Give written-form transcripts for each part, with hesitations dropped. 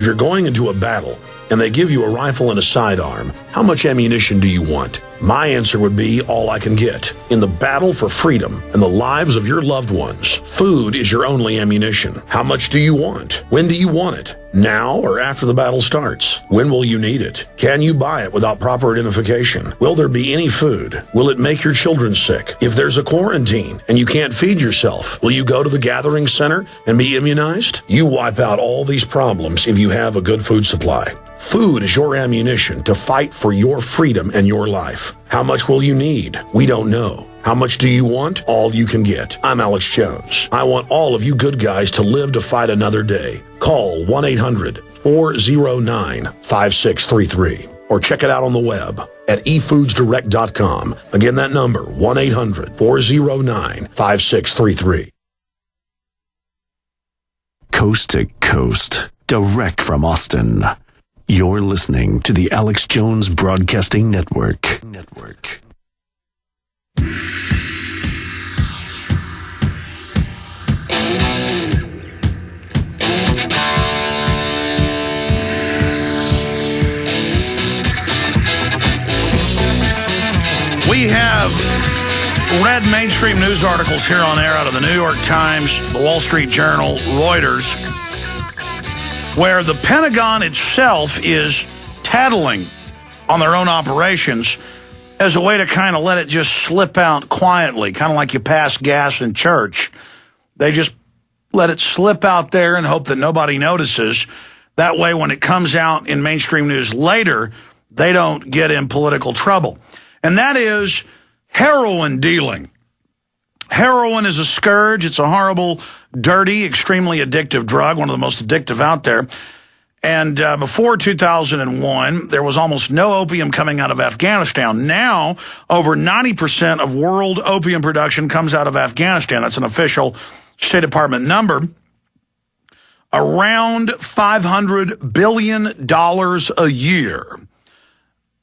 If you're going into a battle and they give you a rifle and a sidearm, how much ammunition do you want? My answer would be all I can get. In the battle for freedom and the lives of your loved ones, food is your only ammunition. How much do you want? When do you want it? Now or after the battle starts? When will you need it? Can you buy it without proper identification? Will there be any food? Will it make your children sick? If there's a quarantine and you can't feed yourself, will you go to the gathering center and be immunized? You wipe out all these problems if you have a good food supply. Food is your ammunition to fight for your freedom and your life. How much will you need? We don't know. How much do you want? All you can get. I'm Alex Jones. I want all of you good guys to live to fight another day. Call 1-800-409-5633 or check it out on the web at efoodsdirect.com. Again, that number, 1-800-409-5633. Coast to coast, direct from Austin. You're listening to the Alex Jones Broadcasting Network. We have read mainstream news articles here on air out of the New York Times, the Wall Street Journal, Reuters, where the Pentagon itself is tattling on their own operations as a way to kind of let it just slip out quietly, kind of like you pass gas in church. They just let it slip out there and hope that nobody notices. That way, when it comes out in mainstream news later, they don't get in political trouble. And that is heroin dealing. Heroin is a scourge. It's a horrible, dirty, extremely addictive drug, one of the most addictive out there. And before 2001, there was almost no opium coming out of Afghanistan. Now, over 90% of world opium production comes out of Afghanistan. That's an official State Department number. Around $500 billion a year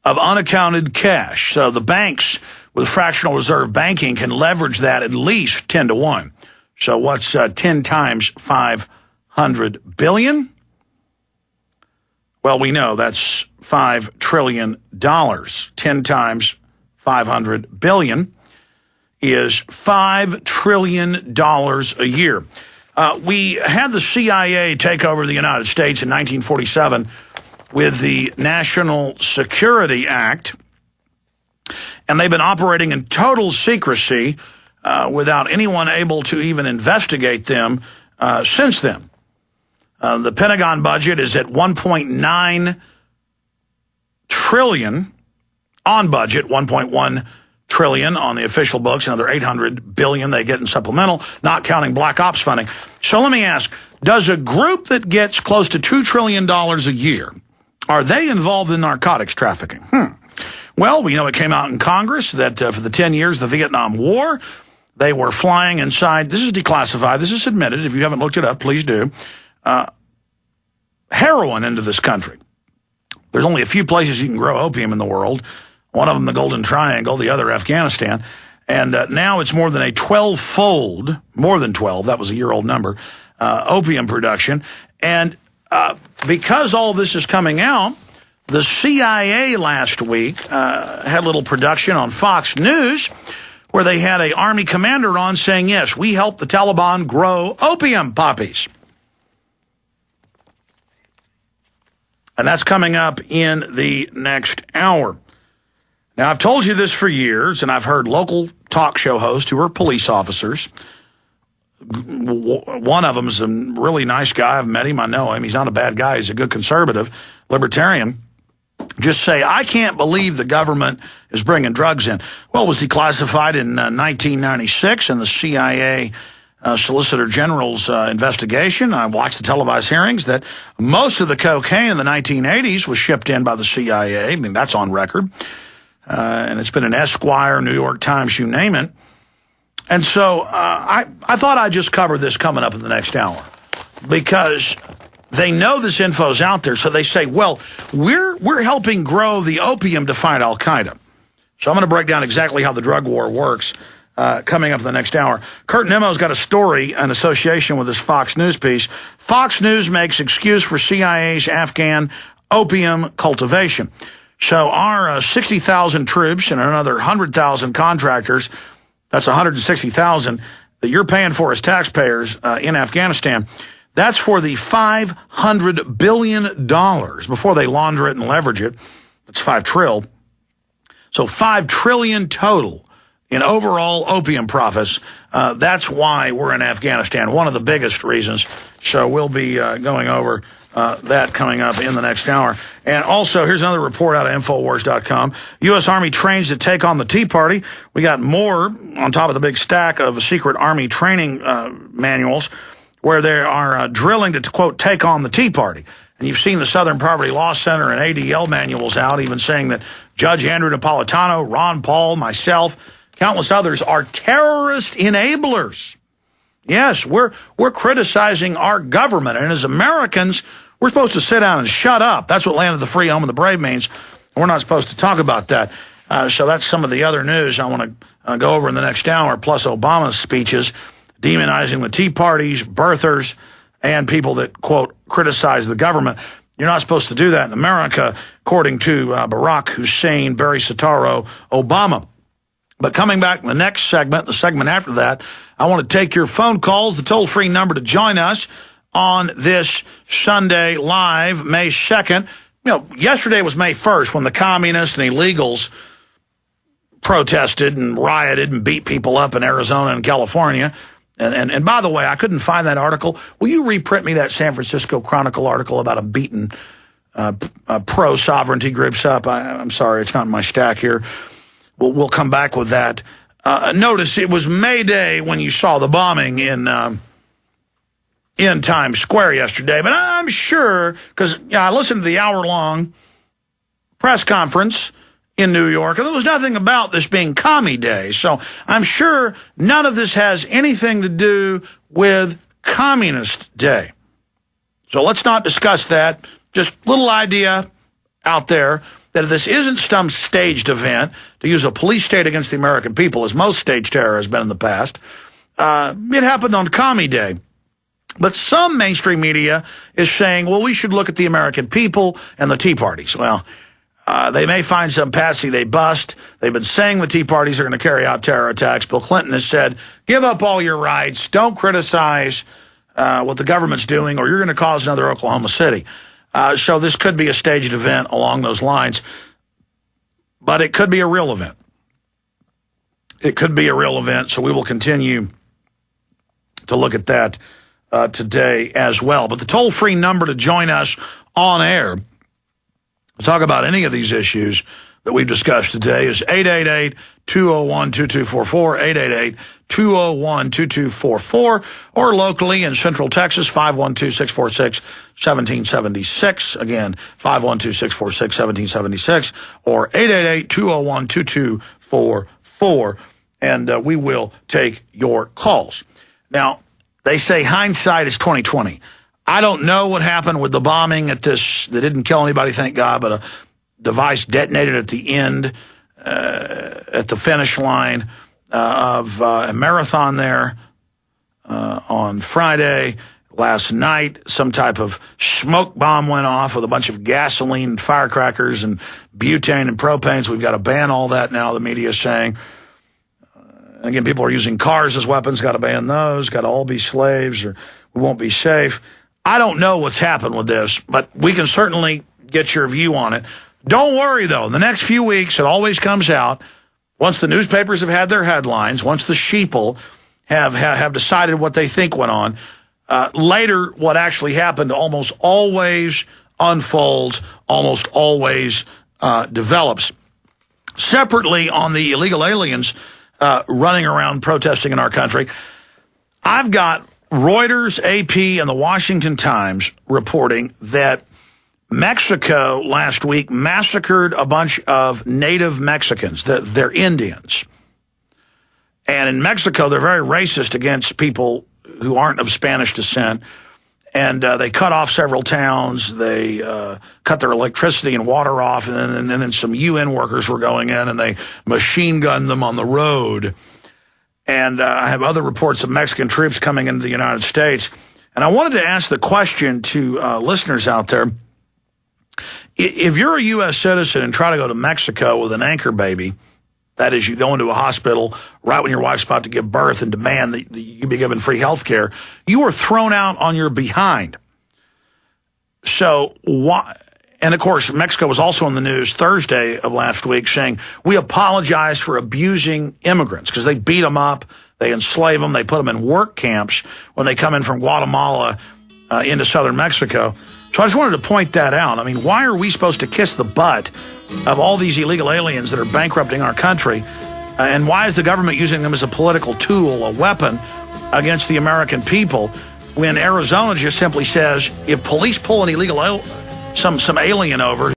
of unaccounted cash. So the banks with fractional reserve banking can leverage that at least 10 to 1. So what's 10 times 500 billion? Well, we know that's $5 trillion. 10 times 500 billion is $5 trillion a year. We had the CIA take over the United States in 1947 with the National Security Act, and they've been operating in total secrecy without anyone able to even investigate them since then. The Pentagon budget is at $1.9 trillion on budget, $1.1 trillion on the official books, another $800 billion they get in supplemental, not counting black ops funding. So let me ask, does a group that gets close to $2 trillion a year, are they involved in narcotics trafficking? Well, we know it came out in Congress that for the 10 years of the Vietnam War, they were flying inside, this is declassified, this is admitted, if you haven't looked it up, please do, heroin into this country. There's only a few places you can grow opium in the world, one of them the Golden Triangle, the other Afghanistan, and now it's more than a 12-fold, more than 12, that was a year-old number, opium production, and because all this is coming out, the CIA last week had a little production on Fox News where they had an Army commander on saying, yes, we helped the Taliban grow opium poppies. And that's coming up in the next hour. Now, I've told you this for years, and I've heard local talk show hosts who are police officers. One of them is a really nice guy. I've met him. I know him. He's not a bad guy. He's a good conservative, libertarian. Just say, I can't believe the government is bringing drugs in. Well, it was declassified in 1996 in the CIA Solicitor General's investigation. I watched the televised hearings that most of the cocaine in the 1980s was shipped in by the CIA. I mean, that's on record. And it's been in Esquire, New York Times, you name it. And so I thought I'd just cover this coming up in the next hour because they know this info's out there. So they say, well, we're helping grow the opium to fight Al-Qaeda. So I'm going to break down exactly how the drug war works coming up in the next hour. Kurt Nemo's got a story in association with this Fox News piece. Fox News makes excuse for CIA's Afghan opium cultivation. So our 60,000 troops and another 100,000 contractors, that's 160,000 that you're paying for as taxpayers in Afghanistan. That's for the $500 billion before they launder it and leverage it. That's $5 trillion. So $5 trillion total in overall opium profits. That's why we're in Afghanistan, one of the biggest reasons. So we'll be going over that coming up in the next hour. And also, here's another report out of Infowars.com. U.S. Army trains to take on the Tea Party. We got more on top of the big stack of secret Army training manuals where they are drilling to, quote, take on the Tea Party. And you've seen the Southern Poverty Law Center and ADL manuals out, even saying that Judge Andrew Napolitano, Ron Paul, myself, countless others are terrorist enablers. Yes, we're criticizing our government. And as Americans, we're supposed to sit down and shut up. That's what land of the free, home of the brave means. We're not supposed to talk about that. So that's some of the other news I want to go over in the next hour, plus Obama's speeches demonizing the Tea Parties, birthers, and people that, quote, criticize the government. You're not supposed to do that in America, according to Barack Hussein, Barry Soetoro, Obama. But coming back in the next segment, the segment after that, I want to take your phone calls, the toll-free number to join us on this Sunday live, May 2nd. You know, yesterday was May 1st when the communists and illegals protested and rioted and beat people up in Arizona and California. And by the way, I couldn't find that article. Will you reprint me that San Francisco Chronicle article about them beating pro-sovereignty groups up? I'm sorry, it's not in my stack here. We'll come back with that. Notice it was May Day when you saw the bombing in Times Square yesterday. But I'm sure, because I listened to the hour-long press conference in New York, and there was nothing about this being Commie Day. So I'm sure none of this has anything to do with Communist Day. So let's not discuss that. Just a little idea out there that if this isn't some staged event to use a police state against the American people, as most staged terror has been in the past, it happened on Commie Day. But some mainstream media is saying, well, we should look at the American people and the Tea Parties. Well, they may find some patsy they bust. They've been saying the Tea Parties are going to carry out terror attacks. Bill Clinton has said, give up all your rights. Don't criticize what the government's doing, or you're going to cause another Oklahoma City. So this could be a staged event along those lines. But it could be a real event. It could be a real event, so we will continue to look at that today as well. But the toll-free number to join us on air to talk about any of these issues that we've discussed today is 888-201-2244, 888-201-2244, or locally in Central Texas, 512-646-1776. Again, 512-646-1776, or 888-201-2244, and we will take your calls. Now, they say hindsight is 20/20. I don't know what happened with the bombing at this. They didn't kill anybody, thank God, but a device detonated at the end, at the finish line of a marathon there on Friday. Last night, some type of smoke bomb went off with a bunch of gasoline, firecrackers, and butane and propane. So we've got to ban all that now, the media is saying. Again, people are using cars as weapons. Got to ban those. Got to all be slaves or we won't be safe. I don't know what's happened with this, but we can certainly get your view on it. Don't worry, though. In the next few weeks, it always comes out. Once the newspapers have had their headlines, once the sheeple have decided what they think went on, later what actually happened almost always unfolds, almost always develops. Separately, on the illegal aliens running around protesting in our country, I've got Reuters, AP, and the Washington Times reporting that Mexico last week massacred a bunch of native Mexicans. They're Indians. And in Mexico, they're very racist against people who aren't of Spanish descent. And they cut off several towns. They cut their electricity and water off. And then some UN workers were going in and they machine gunned them on the road. And I have other reports of Mexican troops coming into the United States. And I wanted to ask the question to listeners out there. If you're a U.S. citizen and try to go to Mexico with an anchor baby, that is, you go into a hospital right when your wife's about to give birth and demand that you be given free health care, you are thrown out on your behind. So why? And, of course, Mexico was also in the news Thursday of last week saying, we apologize for abusing immigrants because they beat them up, they enslave them, they put them in work camps when they come in from Guatemala into southern Mexico. So I just wanted to point that out. I mean, why are we supposed to kiss the butt of all these illegal aliens that are bankrupting our country? And why is the government using them as a political tool, a weapon against the American people, when Arizona just simply says, if police pull an illegal some alien over